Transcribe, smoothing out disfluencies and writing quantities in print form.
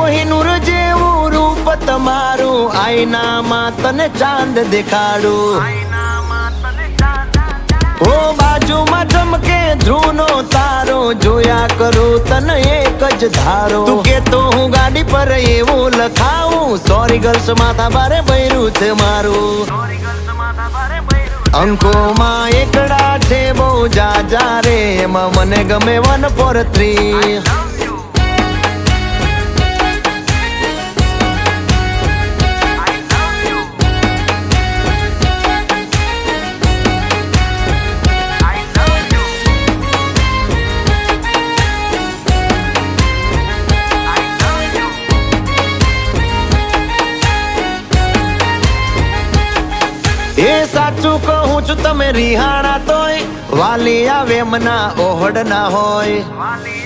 કોહિનૂર જેવું રૂપ તમારું, આઈનામાં તને ચાંદ દેખાડું. ઓ બાજુમાં ચમકે ધ્રુવનો તારો, જોયા કરું તને એક જ ધારો. તું કેતો હું ગાડી પર એવું લખાવું, સોરી ગર્લ્સ માથા ભારે બૈરું છે મારું. અંકોમાં એકડા છે બહુ જાજા રે, એમાં મને ગમે 143. એ સાચું કહું છું તમે રિહાણા તોય, વાલી આવે મના ઓહડ ના હોય.